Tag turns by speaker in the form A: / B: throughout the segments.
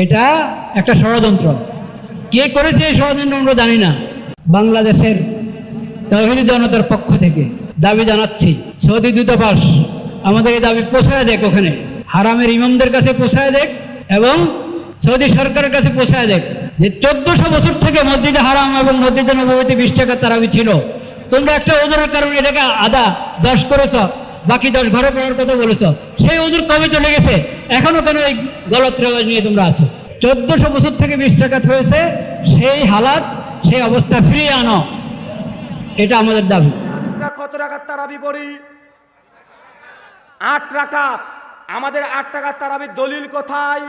A: এটা একটা ষড়যন্ত্র। কে করেছে এই ষড়যন্ত্র আমরা জানি না। বাংলাদেশের তাওহীদি জনতার পক্ষ থেকে দাবি জানাচ্ছি, সৌদি দূতাবাস আমাদের এই দাবি পৌঁছায় দেখ, ওখানে হারামের ইমামদের কাছে পৌঁছায় দেখ এবং সৌদি সরকারের কাছে পৌঁছায় দেখ যে 1400 বছর থেকে মসজিদে হারাম এবং মসজিদে নববীতে 20 টাকা তারাবি ছিল। তোমরা একটা ওজনের কারণে এটাকে 10 করেছ, বাকি 10 ঘরে পড়ার কথা বলেছ। সেই ওজোর কবে চলে গেছে? এখনো কেন এই গলত রেওয়াজ নিয়ে তোমরা আছো? 1400 বছর থেকে 20 টাকা হয়েছে, সেই হালাত, সেই অবস্থা ফিরিয়ে আনো, এটা আমাদের দাবি।
B: কত রাকাত তারাবি পড়ি? 8 রাকাত। আমাদের 8 টাকার তারাবির দলিল কোথায়?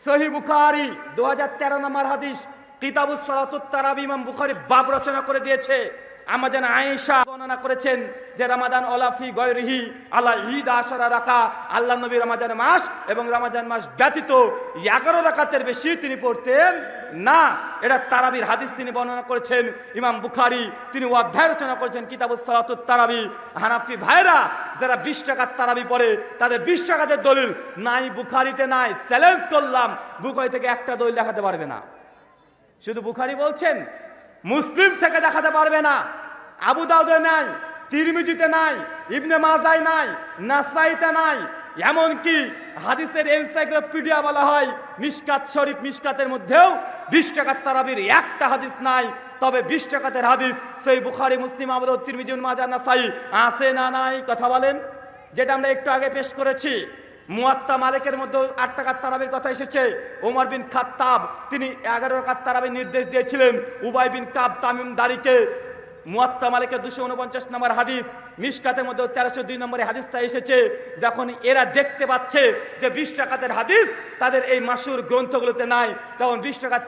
B: সহিহ বুখারী 2013 নম্বর হাদিস, কিতাবুস সালাতুত তারাবি। ইমাম বুখারী বাব রচনা করে দিয়েছে। আমাদের আয়েশা বর্ণনা করেছেন যে রমাদান ওলাফি গয়রিহি আলা ঈদ আশরা রাকা, আল্লাহ নবী রমজান মাস এবং রমজান মাস ব্যতীত 11 রাকাতের বেশি তিনি পড়তেন না। এটা তারাবির হাদিস তিনি বর্ণনা করেছেন ইমাম বুখারী। তিনি অধ্যায় রচনা করেছেন কিতাবুস সালাতুত তারাবি। হানাফি ভাইরা যারা 20 টাকার তারাবি পড়ে তাদের 20 টাকাতের দলিল নাই, বুখারীতে নাই। চ্যালেঞ্জ করলাম, বুখারী থেকে একটা দলিল দেখাতে পারবে না। শুধু বুখারী বলছেন, মুসলিম থেকে দেখাতে পারবে না। আবু দাউদে নাই, তিরমিজিতে নাই, ইবনে মাজায় নাই, নাসাইতে নাই। এমনকি হাদিসের এনসাইক্লোপিডিয়া বলা হয় মিশকাত শরীফ, মিশকাতের মধ্যেও 20 টাকার তারাবির একটা হাদিস নাই। তবে 20 টাকাতের হাদিস সেই বুখারী, মুসলিম, আবু দাউদ, তিরমিজি, ইবনে মাজাহ, নাসাই আছে না নাই? কথা বলেন। যেটা আমরা একটু আগে পেশ করেছি, মুয়াত্তা মালিকের মধ্যে 8 টাকার তারাবির কথা এসেছে। ওমর বিন খাত্তাব তিনি 11 রাকাত তারাবির নির্দেশ দিয়েছিলেন। উবাই বিন কাব তামিম দারিকে মুয়াত্তা মালিকের 249 নম্বর হাদিস, মিশকাতের মধ্যে 1302 নম্বরে হাদিসটা এসেছে। যখন এরা দেখতে পাচ্ছে যে 20 টাকাতের হাদিস তাদের এই মাসুর গ্রন্থগুলোতে নাই, তখন 20 টাকার